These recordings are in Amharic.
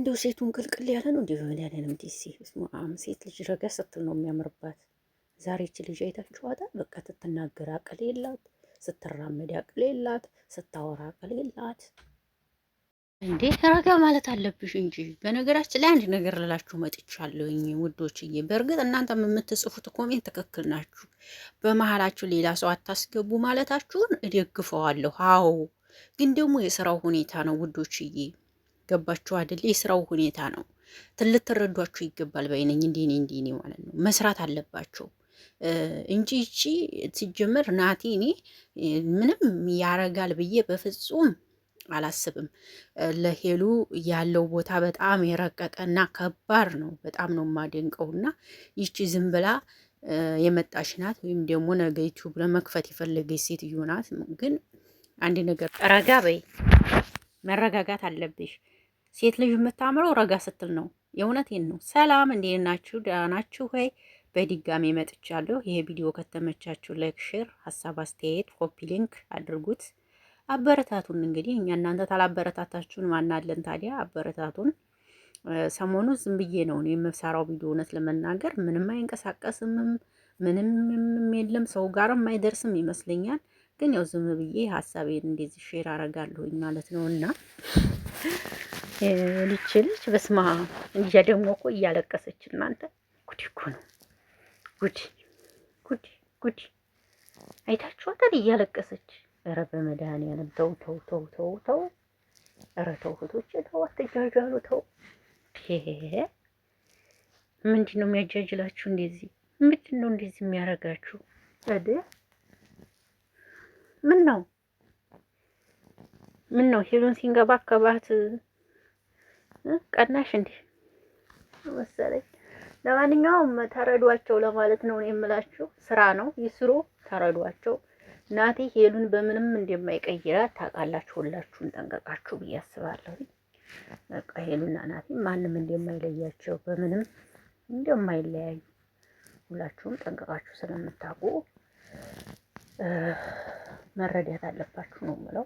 እንደው ሴቱን ቅልቅል ያለ ነው እንዴ? በመድኃኒዓለም ዲሲ ሴት ልጅ ረጋ ስትል ነው የሚያምርባት። ዛሬ እቺ ልጅ አይታችኋታል? በቃ ስትናገር አቅል የላት፣ ስትራመድ አቅል የላት፣ ስታወራ አቅል የላት። እንዴ ረጋ ማለት አለብሽ እንጂ። በነገራችን ላይ አንድ ነገር ልላችሁ መጥቻለሁኝ ውዶችዬ። በእርግጥ እናንተም የምትጽፉት ኮሜንት ትክክል ናችሁ። በመሀላችሁ ሌላ ሰው አታስገቡ ማለታችሁን እደግፈዋለሁ። አዎ፣ ግን ደግሞ የስራው ሁኔታ ነው ውዶችዬ። ገባችሁ አይደል? የስራው ሁኔታ ነው። ልትረዷችሁ ይገባል በይነኝ። እንዲኔ ማለት ነው መስራት አለባቸው እንጂ እቺ ሲጀመር ናቲ እኔ ምንም ያረጋል ብዬ በፍጹም አላስብም። ለሄሉ ያለው ቦታ በጣም የረቀቀና ከባድ ነው። በጣም ነው የማደንቀውና ይቺ ዝም ብላ የመጣሽ ናት፣ ወይም ደግሞ ነገ ዩቲዩብ ለመክፈት የፈለገች ሴትዮ ናት። ግን አንድ ነገር ረጋ በይ፣ መረጋጋት አለብሽ። ሴት ልጅ የምታምረው ረጋ ስትል ነው። የእውነቴን ነው። ሰላም እንዴት ናችሁ? ደህና ናችሁ ወይ? በድጋሚ መጥቻለሁ። ይሄ ቪዲዮ ከተመቻችሁ ላይክ፣ ሼር፣ ሀሳብ አስተያየት ኮፒ ሊንክ አድርጉት። አበረታቱን። እንግዲህ እኛ እናንተ ታላበረታታችሁን ማናለን ታዲያ? አበረታቱን። ሰሞኑ ዝም ብዬ ነው የምሰራው ቪዲዮ፣ እውነት ለመናገር ምንም አይንቀሳቀስም፣ ምንም የለም፣ ሰው ጋርም አይደርስም ይመስለኛል። ግን ያው ዝም ብዬ ሀሳቤን እንደዚህ ሼር አረጋለሁኝ ማለት ነው። እና ልጅ በስማ እንጃ ደግሞ እኮ እያለቀሰች እናንተ ጉድ እኮ ነው። ጉድ አይታችኋታል? እያለቀሰች ኧረ በመድኃኒዓለም ተው ተው ተው ተው ተው! ኧረ ተው እህቶቼ ተው፣ አትጃጃሉ ተው። ምንድን ነው የሚያጃጅላችሁ እንደዚህ? ምንድን ነው እንደዚህ የሚያደርጋችሁ? ምን ነው ሄሉን ሲንገባከባት ቀናሽ እንዴ መሰለኝ። ለማንኛውም ተረዷቸው ለማለት ነው የምላችሁ። ስራ ነው ይስሩ፣ ተረዷቸው። ናቲ ሄሉን በምንም እንደማይቀይራት ታውቃላችሁ፣ ሁላችሁም ጠንቀቃችሁ ብዬ አስባለሁ። በቃ ሄሉና ናቲ ማንም እንደማይለያቸው በምንም እንደማይለያዩ ሁላችሁም ጠንቀቃችሁ ስለምታውቁ መረዳት አለባችሁ ነው የምለው።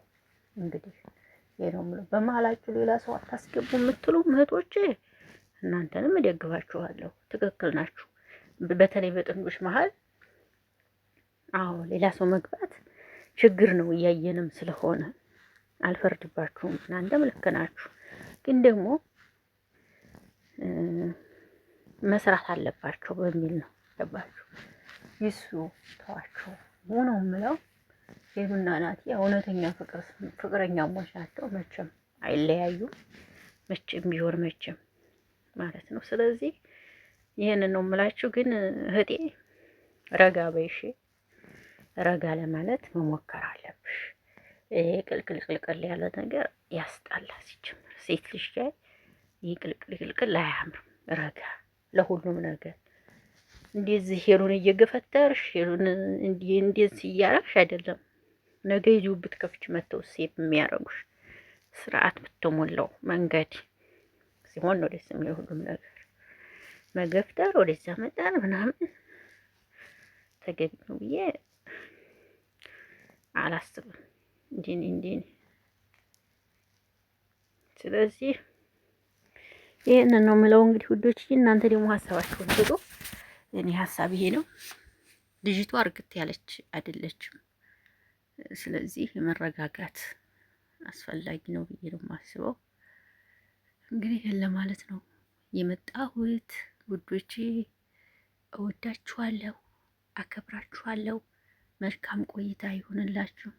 እንግዲህ ይሄ ነው የምለው። በመሀላችሁ ሌላ ሰው አታስገቡ የምትሉ እህቶቼ እናንተንም እደግፋችኋለሁ። ትክክል ናችሁ። በተለይ በጥንዶች መሀል አዎ ሌላ ሰው መግባት ችግር ነው፣ እያየንም ስለሆነ አልፈርድባችሁም። እናንተም ልክ ናችሁ። ግን ደግሞ መስራት አለባቸው በሚል ነው። ገባችሁ? ይሱ ተዋቸው ነው የምለው። ሄሉና ናቲ እውነተኛ ፍቅረኛሞች ናቸው። መቼም አይለያዩም። መቼም ቢሆን መቼም ማለት ነው። ስለዚህ ይሄንን ነው የምላችሁ። ግን እህቴ ረጋ በይሽ፣ ረጋ ለማለት መሞከር አለብሽ። ይሄ ቅልቅል ያለ ነገር ያስጣላ። ሲጀምር ሴት ልጅ ላይ ይሄ ቅልቅል አያምርም። ረጋ ለሁሉም ነገር እንደዚህ ሄሉን እየገፈተርሽ ሄሉን እንደዚህ እያረግሽ አይደለም። ነገ ይዙ ብትከፍች መተው ሴት የሚያረጉሽ ስርዓት ብትሞላው መንገድ ሲሆን ነው ደስ የሚለው። ሁሉም ነገር መገፍተር ወደዛ መጣን ምናምን ተገቢ ነው ብዬ አላስብም። እንዲህ ስለዚህ ይሄንን ነው የምለው። እንግዲህ ውዶች እናንተ ደግሞ ሀሳባችሁን ስጡ። እኔ ሀሳብ ይሄ ነው። ልጅቷ እርግጥ ያለች አይደለችም። ስለዚህ መረጋጋት አስፈላጊ ነው ብዬ ነው የማስበው። እንግዲህ ይሄን ለማለት ነው የመጣሁት ውዶቼ። እወዳችኋለሁ፣ አከብራችኋለሁ። መልካም ቆይታ ይሁንላችሁ።